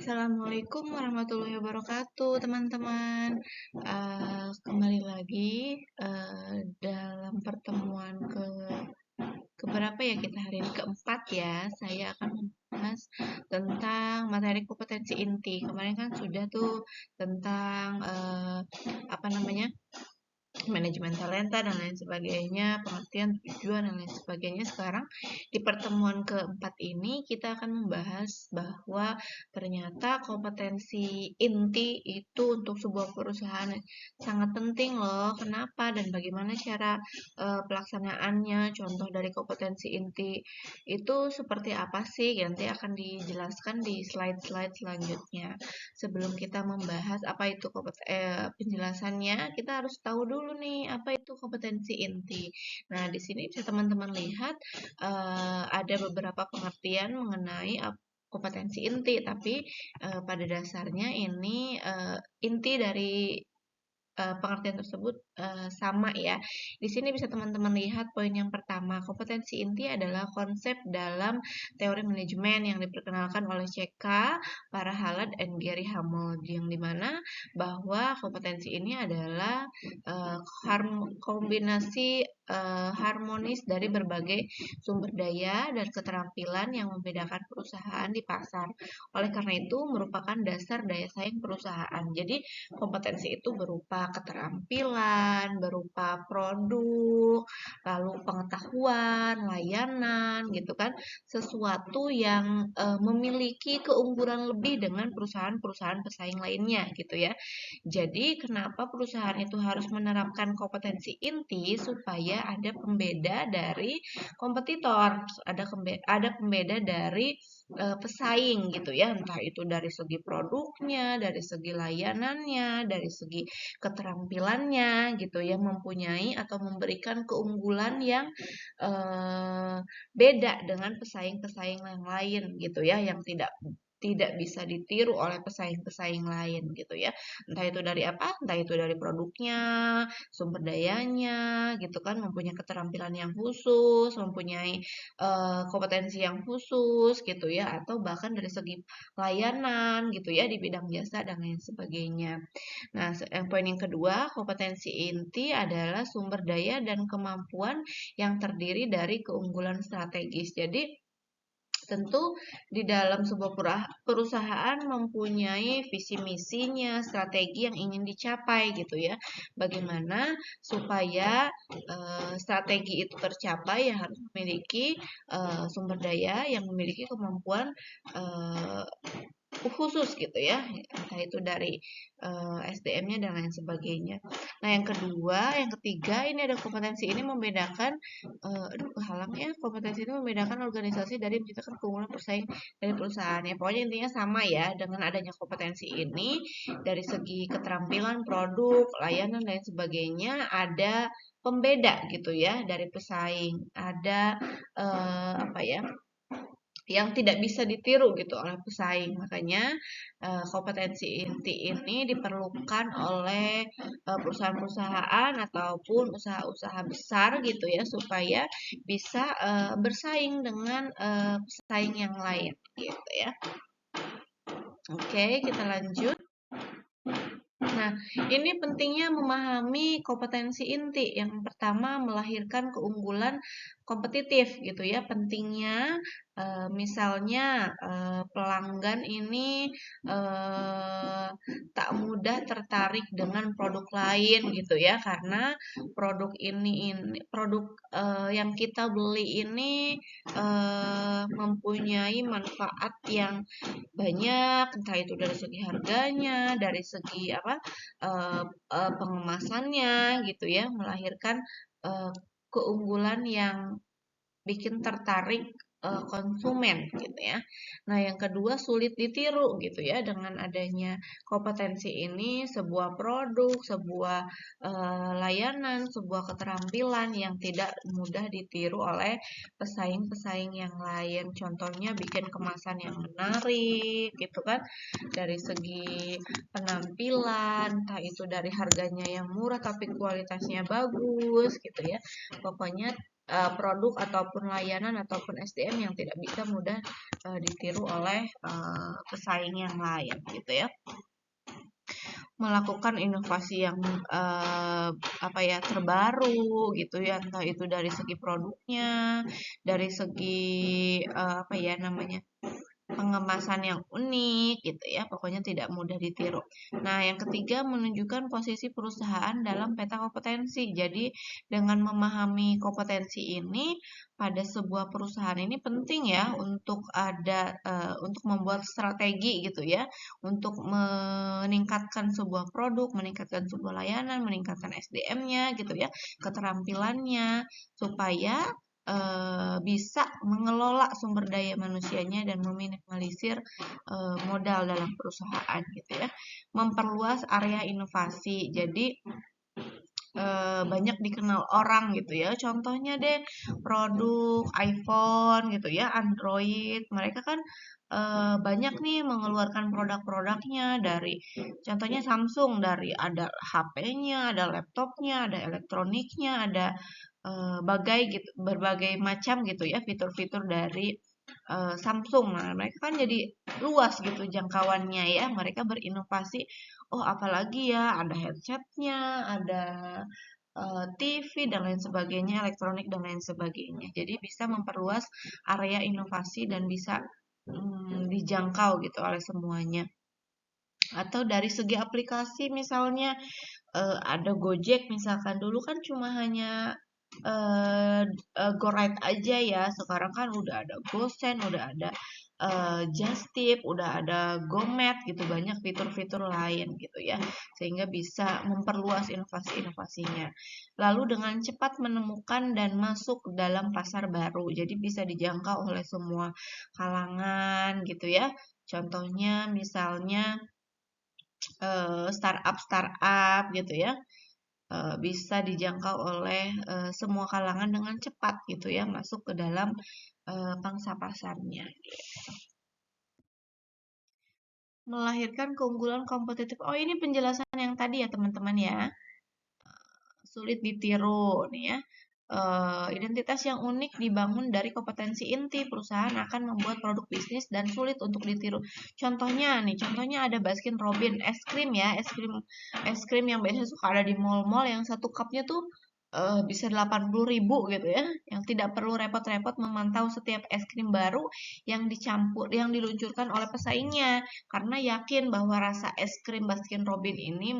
Assalamualaikum warahmatullahi wabarakatuh, teman-teman. Kembali lagi dalam pertemuan keberapa ya kita hari ini? Keempat ya. Saya akan membahas tentang materi kompetensi inti. Kemarin kan sudah tuh tentang apa namanya? Manajemen talenta dan lain sebagainya, pengertian tujuan dan lain sebagainya. Sekarang di pertemuan keempat ini kita akan membahas bahwa ternyata kompetensi inti itu untuk sebuah perusahaan sangat penting loh. Kenapa dan bagaimana cara pelaksanaannya? Contoh dari kompetensi inti itu seperti apa sih? Nanti akan dijelaskan di slide-slide selanjutnya. Sebelum kita membahas apa itu penjelasannya, kita harus tahu dulu nih apa itu kompetensi inti. Nah, di sini bisa teman-teman lihat ada beberapa pengertian mengenai kompetensi inti, tapi pada dasarnya ini inti dari pengertian tersebut sama ya. Di sini bisa teman-teman lihat poin yang pertama, kompetensi inti adalah konsep dalam teori manajemen yang diperkenalkan oleh C.K. Parahalat dan Gary Hamel, yang dimana bahwa kompetensi ini adalah kombinasi harmonis dari berbagai sumber daya dan keterampilan yang membedakan perusahaan di pasar. Oleh karena itu, merupakan dasar daya saing perusahaan. Jadi, kompetensi itu berupa keterampilan, berupa produk, lalu pengetahuan, layanan, gitu kan, sesuatu yang memiliki keunggulan lebih dengan perusahaan-perusahaan pesaing lainnya, gitu ya. Jadi, kenapa perusahaan itu harus menerapkan kompetensi inti supaya ada pembeda dari kompetitor, ada pembeda dari pesaing gitu ya, entah itu dari segi produknya, dari segi layanannya, dari segi keterampilannya gitu ya, mempunyai atau memberikan keunggulan yang beda dengan pesaing-pesaing yang lain gitu ya, yang tidak bisa ditiru oleh pesaing-pesaing lain gitu ya. Entah itu dari apa? Entah itu dari produknya, sumber dayanya gitu kan, mempunyai keterampilan yang khusus, mempunyai kompetensi yang khusus gitu ya, atau bahkan dari segi layanan gitu ya di bidang jasa dan lain sebagainya. Nah, yang poin yang kedua, kompetensi inti adalah sumber daya dan kemampuan yang terdiri dari keunggulan strategis. Jadi, tentu di dalam sebuah perusahaan mempunyai visi misinya, strategi yang ingin dicapai gitu ya. Bagaimana supaya strategi itu tercapai ya harus memiliki sumber daya yang memiliki kemampuan khusus gitu ya, entah itu dari SDM-nya dan lain sebagainya. Nah, yang ketiga ini ada kompetensi ini membedakan, kehalang ya, kompetensi ini membedakan organisasi dari menciptakan keunggulan bersaing dari perusahaan. Ya, pokoknya intinya sama ya, dengan adanya kompetensi ini dari segi keterampilan, produk, layanan dan sebagainya ada pembeda gitu ya dari pesaing. Ada apa ya? Yang tidak bisa ditiru gitu oleh pesaing. Makanya kompetensi inti ini diperlukan oleh perusahaan-perusahaan ataupun usaha-usaha besar gitu ya supaya bisa bersaing dengan pesaing yang lain gitu ya. Oke, kita lanjut. Nah, ini pentingnya memahami kompetensi inti. Yang pertama, melahirkan keunggulan kompetitif gitu ya. Pentingnya misalnya pelanggan ini tak mudah tertarik dengan produk lain gitu ya, karena produk yang kita beli ini mempunyai manfaat yang banyak, entah itu dari segi harganya, dari segi pengemasannya gitu ya, melahirkan keunggulan yang bikin tertarik konsumen gitu ya. Nah, yang kedua sulit ditiru gitu ya, dengan adanya kompetensi ini sebuah produk, sebuah layanan, sebuah keterampilan yang tidak mudah ditiru oleh pesaing-pesaing yang lain. Contohnya bikin kemasan yang menarik gitu kan, dari segi penampilan, entah itu dari harganya yang murah tapi kualitasnya bagus gitu ya. Pokoknya produk ataupun layanan ataupun SDM yang tidak bisa mudah ditiru oleh pesaing yang lain gitu ya. Melakukan inovasi yang apa ya, terbaru gitu ya, entah itu dari segi produknya, dari segi apa ya namanya, pengemasan yang unik gitu ya, pokoknya tidak mudah ditiru. Nah, yang ketiga menunjukkan posisi perusahaan dalam peta kompetensi. Jadi, dengan memahami kompetensi ini pada sebuah perusahaan ini penting ya untuk ada untuk membuat strategi gitu ya, untuk meningkatkan sebuah produk, meningkatkan sebuah layanan, meningkatkan SDM-nya gitu ya, keterampilannya supaya bisa mengelola sumber daya manusianya dan meminimalisir modal dalam perusahaan gitu ya. Memperluas area inovasi. Jadi banyak dikenal orang gitu ya. Contohnya deh produk iPhone gitu ya, Android. Mereka kan banyak nih mengeluarkan produk-produknya dari contohnya Samsung dari ada HP-nya, ada laptopnya, ada elektroniknya, ada berbagai macam gitu ya fitur-fitur dari Samsung. Nah, mereka kan jadi luas gitu jangkauannya ya. Mereka berinovasi, oh apalagi ya, ada headsetnya, ada TV dan lain sebagainya, elektronik dan lain sebagainya. Jadi bisa memperluas area inovasi dan bisa dijangkau gitu oleh semuanya. Atau dari segi aplikasi misalnya ada Gojek misalkan dulu kan cuma hanya eh GoRide aja ya. Sekarang kan udah ada GoSend, udah ada Justip, udah ada GoMet gitu, banyak fitur-fitur lain gitu ya. Sehingga bisa memperluas inovasi-inovasinya. Lalu dengan cepat menemukan dan masuk dalam pasar baru. Jadi bisa dijangkau oleh semua kalangan gitu ya. Contohnya misalnya startup-startup gitu ya, bisa dijangkau oleh semua kalangan dengan cepat gitu ya, masuk ke dalam pangsa pasarnya. Melahirkan keunggulan kompetitif. Oh, ini penjelasan yang tadi ya teman-teman ya. Sulit ditiru nih ya. Identitas yang unik dibangun dari kompetensi inti perusahaan akan membuat produk bisnis dan sulit untuk ditiru. Contohnya ada Baskin Robbins es krim ya, es krim yang biasanya suka ada di mall-mall yang satu cupnya tuh bisa 80.000 gitu ya, yang tidak perlu repot-repot memantau setiap es krim baru yang diluncurkan oleh pesaingnya, karena yakin bahwa rasa es krim Baskin Robbins ini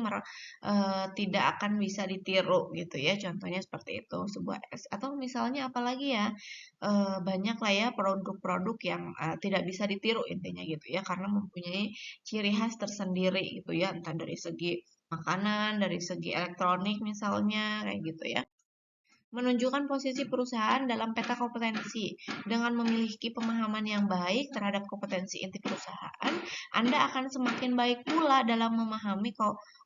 tidak akan bisa ditiru gitu ya. Contohnya seperti itu, sebuah es atau misalnya apalagi ya, banyak lah ya produk-produk yang tidak bisa ditiru intinya gitu ya, karena mempunyai ciri khas tersendiri gitu ya, entah dari segi makanan, dari segi elektronik misalnya kayak gitu ya. Menunjukkan posisi perusahaan dalam peta kompetensi. Dengan memiliki pemahaman yang baik terhadap kompetensi inti perusahaan, Anda akan semakin baik pula dalam memahami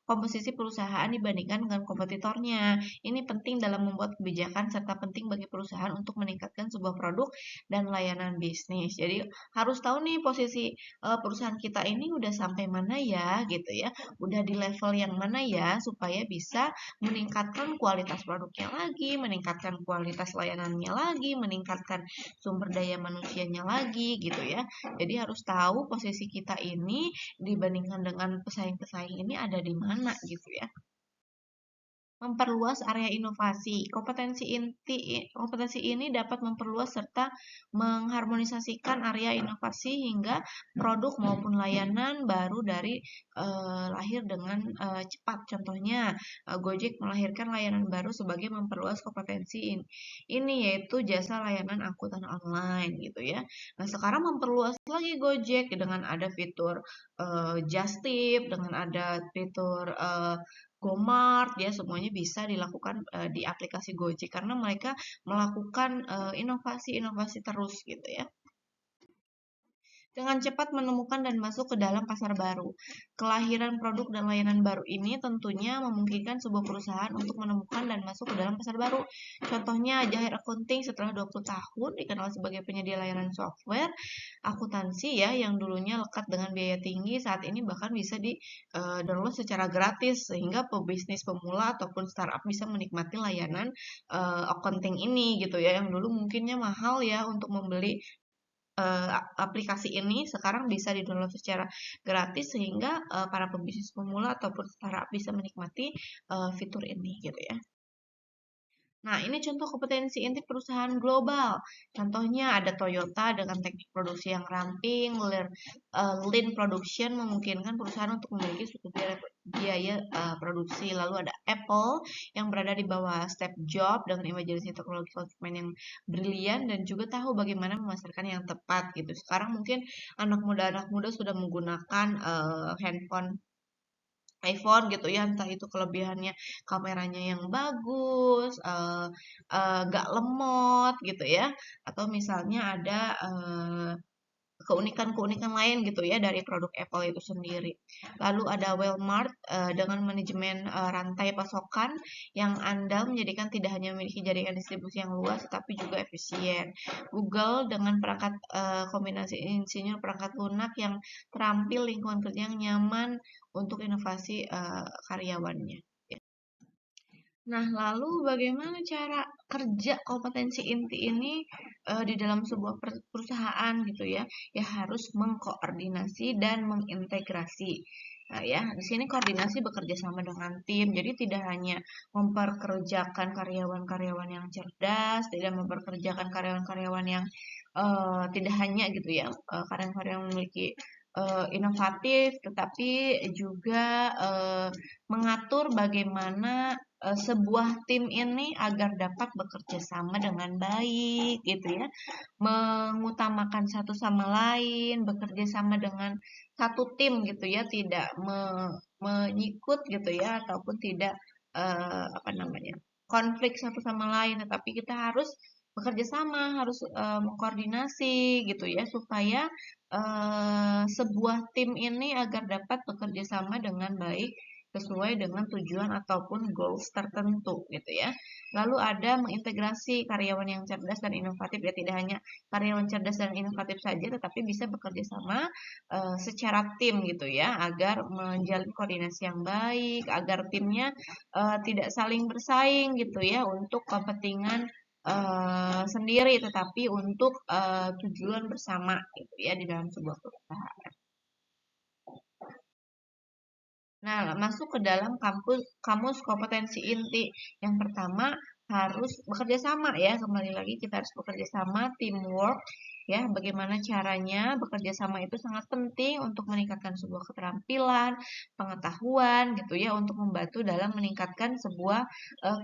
komposisi perusahaan dibandingkan dengan kompetitornya. Ini penting dalam membuat kebijakan serta penting bagi perusahaan untuk meningkatkan sebuah produk dan layanan bisnis. Jadi harus tahu nih posisi perusahaan kita ini udah sampai mana ya gitu ya. Udah di level yang mana ya supaya bisa meningkatkan kualitas produknya lagi, meningkatkan kualitas layanannya lagi, meningkatkan sumber daya manusianya lagi gitu ya. Jadi harus tahu posisi kita ini dibandingkan dengan pesaing-pesaing ini ada di mana gitu ya. Memperluas area inovasi. Kompetensi ini dapat memperluas serta mengharmonisasikan area inovasi hingga produk maupun layanan baru dari lahir dengan cepat. Contohnya, Gojek melahirkan layanan baru sebagai memperluas kompetensi ini yaitu jasa layanan angkutan online gitu ya. Nah, sekarang memperluas lagi Gojek dengan ada fitur Justip, dengan ada fitur GoMart ya, semuanya bisa dilakukan di aplikasi Gojek karena mereka melakukan inovasi-inovasi terus gitu ya. dengan cepat menemukan dan masuk ke dalam pasar baru. Kelahiran produk dan layanan baru ini tentunya memungkinkan sebuah perusahaan untuk menemukan dan masuk ke dalam pasar baru. Contohnya, Jahir Accounting setelah 20 tahun dikenal sebagai penyedia layanan software akuntansi ya yang dulunya lekat dengan biaya tinggi, saat ini bahkan bisa di download secara gratis sehingga pebisnis pemula ataupun startup bisa menikmati layanan accounting ini gitu ya yang dulu mungkinnya mahal ya untuk membeli aplikasi ini sekarang bisa di-download secara gratis sehingga para pebisnis pemula ataupun startup bisa menikmati fitur ini gitu ya. Nah, ini contoh kompetensi inti perusahaan global. Contohnya ada Toyota dengan teknik produksi yang ramping, lean production memungkinkan perusahaan untuk memiliki suku biaya produksi. Lalu ada Apple yang berada di bawah Steve Jobs dengan imajinasi teknologi konsumen yang brilian dan juga tahu bagaimana memasarkan yang tepat gitu. Sekarang mungkin anak muda sudah menggunakan handphone iPhone gitu ya, entah itu kelebihannya kameranya yang bagus, nggak lemot gitu ya, atau misalnya ada keunikan-keunikan lain gitu ya dari produk Apple itu sendiri. Lalu ada Walmart dengan manajemen rantai pasokan yang andal menjadikan tidak hanya memiliki jaringan distribusi yang luas tetapi juga efisien. Google dengan perangkat kombinasi insinyur perangkat lunak yang terampil, lingkungan kerja yang nyaman untuk inovasi karyawannya. Nah, lalu bagaimana cara kerja kompetensi inti ini di dalam sebuah perusahaan gitu ya? Ya harus mengkoordinasi dan mengintegrasi. Nah, ya, di sini koordinasi bekerja sama dengan tim. Jadi tidak hanya memperkerjakan karyawan-karyawan yang cerdas, tidak memperkerjakan karyawan-karyawan yang tidak hanya gitu ya, karyawan-karyawan yang memiliki inovatif, tetapi juga mengatur bagaimana sebuah tim ini agar dapat bekerja sama dengan baik gitu ya, mengutamakan satu sama lain, bekerja sama dengan satu tim gitu ya, tidak menyikut gitu ya ataupun tidak apa namanya konflik satu sama lain, tetapi kita harus bekerja sama, harus mengkoordinasi gitu ya supaya sebuah tim ini agar dapat bekerja sama dengan baik sesuai dengan tujuan ataupun goals tertentu gitu ya. Lalu ada mengintegrasi karyawan yang cerdas dan inovatif ya, tidak hanya karyawan cerdas dan inovatif saja tetapi bisa bekerja sama secara tim gitu ya agar menjalin koordinasi yang baik, agar timnya tidak saling bersaing gitu ya untuk kepentingan sendiri tetapi untuk tujuan bersama gitu ya di dalam sebuah perusahaan. Nah, masuk ke dalam kamus kompetensi inti. Yang pertama harus bekerja sama ya. Kembali lagi kita harus bekerja sama, teamwork ya. Bagaimana caranya bekerja sama itu sangat penting untuk meningkatkan sebuah keterampilan, pengetahuan gitu ya untuk membantu dalam meningkatkan sebuah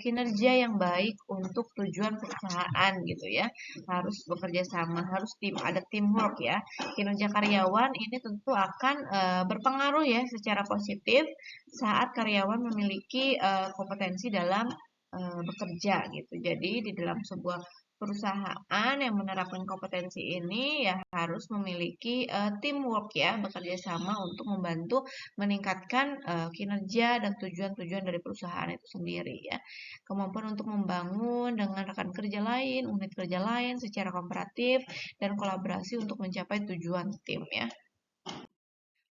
kinerja yang baik untuk tujuan perusahaan gitu ya. Harus bekerja sama, harus ada teamwork ya. Kinerja karyawan ini tentu akan berpengaruh ya secara positif saat karyawan memiliki kompetensi dalam bekerja gitu. Jadi di dalam sebuah perusahaan yang menerapkan kompetensi ini ya harus memiliki teamwork ya, bekerja sama untuk membantu meningkatkan kinerja dan tujuan-tujuan dari perusahaan itu sendiri ya. Kemampuan untuk membangun dengan rekan kerja lain, unit kerja lain secara kooperatif dan kolaborasi untuk mencapai tujuan tim ya.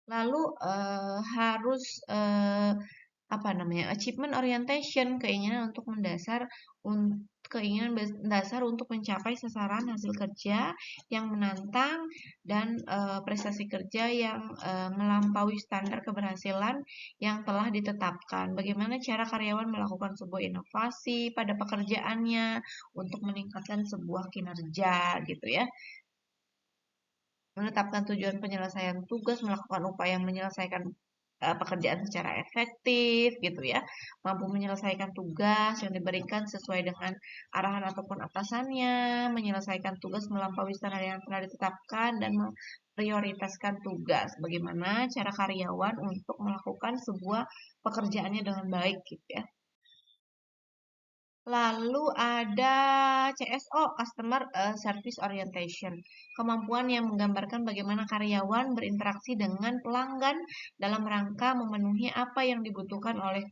Lalu harus apa namanya achievement orientation, keinginan untuk keinginan dasar untuk mencapai sasaran hasil kerja yang menantang dan prestasi kerja yang melampaui standar keberhasilan yang telah ditetapkan. Bagaimana cara karyawan melakukan sebuah inovasi pada pekerjaannya untuk meningkatkan sebuah kinerja gitu ya, menetapkan tujuan penyelesaian tugas, melakukan upaya menyelesaikan pekerjaan secara efektif gitu ya, mampu menyelesaikan tugas yang diberikan sesuai dengan arahan ataupun atasannya, menyelesaikan tugas melampaui standar yang telah ditetapkan dan memprioritaskan tugas. Bagaimana cara karyawan untuk melakukan sebuah pekerjaannya dengan baik gitu ya. Lalu ada CSO, Customer Service Orientation, kemampuan yang menggambarkan bagaimana karyawan berinteraksi dengan pelanggan dalam rangka memenuhi apa yang dibutuhkan oleh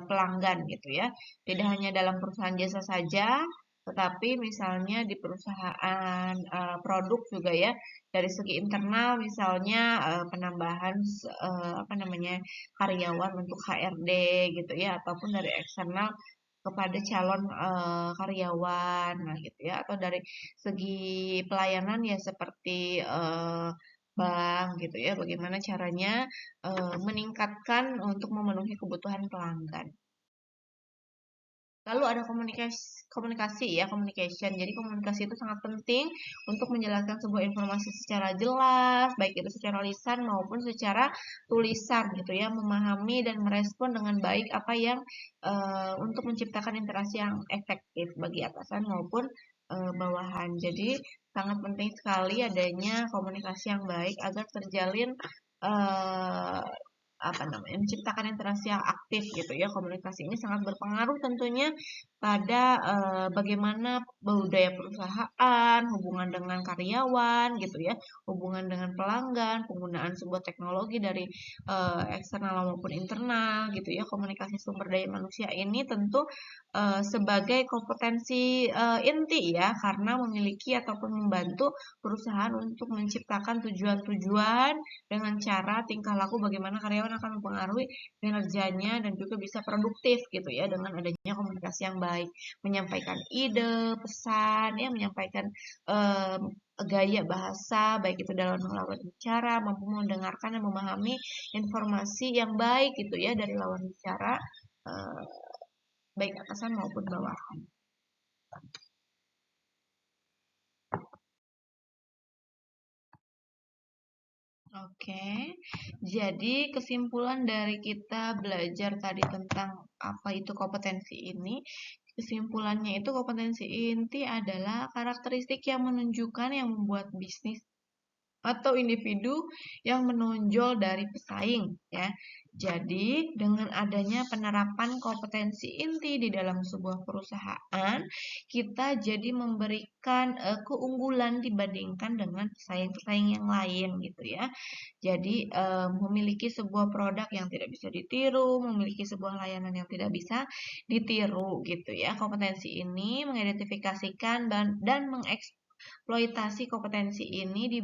pelanggan gitu ya. Tidak hanya dalam perusahaan jasa saja, tetapi misalnya di perusahaan produk juga ya. Dari segi internal misalnya penambahan apa namanya karyawan untuk HRD gitu ya, ataupun dari eksternal kepada calon karyawan, nah gitu ya, atau dari segi pelayanan ya seperti bank gitu ya, bagaimana caranya meningkatkan untuk memenuhi kebutuhan pelanggan. Lalu ada komunikasi ya, communication. Jadi komunikasi itu sangat penting untuk menjelaskan sebuah informasi secara jelas, baik itu secara lisan maupun secara tulisan gitu ya, memahami dan merespon dengan baik apa yang untuk menciptakan interaksi yang efektif bagi atasan maupun bawahan. Jadi sangat penting sekali adanya komunikasi yang baik agar terjalin eh, apa namanya menciptakan interaksi yang aktif gitu ya. Komunikasi ini sangat berpengaruh tentunya pada bagaimana budaya perusahaan, hubungan dengan karyawan gitu ya, hubungan dengan pelanggan, penggunaan sebuah teknologi dari eksternal maupun internal gitu ya. Komunikasi sumber daya manusia ini tentu sebagai kompetensi inti ya, karena memiliki ataupun membantu perusahaan untuk menciptakan tujuan-tujuan dengan cara tingkah laku bagaimana karyawan akan mempengaruhi kinerjanya dan juga bisa produktif gitu ya dengan adanya komunikasi yang baik, menyampaikan ide, pesan ya, menyampaikan em, gaya bahasa baik itu dalam lawan bicara, mampu mendengarkan dan memahami informasi yang baik gitu ya dari lawan bicara, eh, baik atasan maupun bawahan. Oke, jadi kesimpulan dari kita belajar tadi tentang apa itu kompetensi ini, kesimpulannya itu kompetensi inti adalah karakteristik yang menunjukkan yang membuat bisnis atau individu yang menonjol dari pesaing ya. Jadi, dengan adanya penerapan kompetensi inti di dalam sebuah perusahaan, kita jadi memberikan keunggulan dibandingkan dengan pesaing-pesaing yang lain gitu ya. Jadi, memiliki sebuah produk yang tidak bisa ditiru, memiliki sebuah layanan yang tidak bisa ditiru gitu ya. Kompetensi ini mengidentifikasikan dan mengeksploitasi kompetensi ini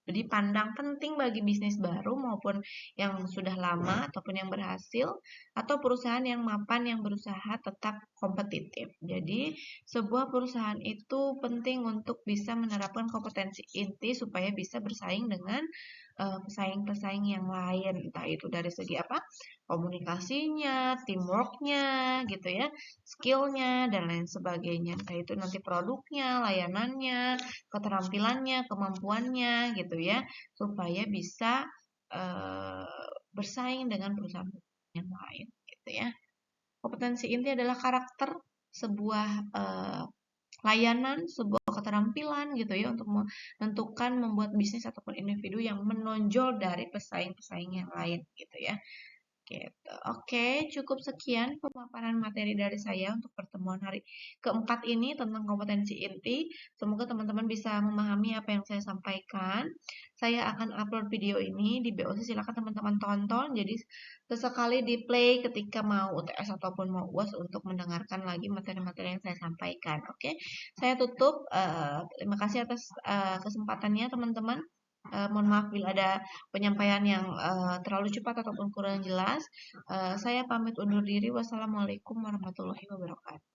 dipandang penting bagi bisnis baru maupun yang sudah lama ataupun yang berhasil atau perusahaan yang mapan yang berusaha tetap kompetitif. Jadi, sebuah perusahaan itu penting untuk bisa menerapkan kompetensi inti supaya bisa bersaing dengan pesaing-pesaing yang lain, entah itu dari segi apa? Komunikasinya, teamworknya, gitu ya, skillnya dan lain sebagainya. Entah itu nanti produknya, layanannya, keterampilannya, kemampuannya gitu ya, supaya bisa bersaing dengan perusahaan yang lain gitu ya. Kompetensi inti adalah karakter sebuah layanan, sebuah keterampilan gitu ya untuk menentukan membuat bisnis ataupun individu yang menonjol dari pesaing-pesaing yang lain gitu ya. Gitu. Oke, cukup sekian pemaparan materi dari saya untuk pertemuan hari keempat ini tentang kompetensi inti. Semoga teman-teman bisa memahami apa yang saya sampaikan. Saya akan upload video ini di BOC, silakan teman-teman tonton. Jadi sesekali di play ketika mau UTS ataupun mau UAS untuk mendengarkan lagi materi-materi yang saya sampaikan. Oke, saya tutup. Terima kasih atas kesempatannya teman-teman. Mohon maaf bila ada penyampaian yang terlalu cepat ataupun kurang jelas. Saya pamit undur diri. Wassalamualaikum warahmatullahi wabarakatuh.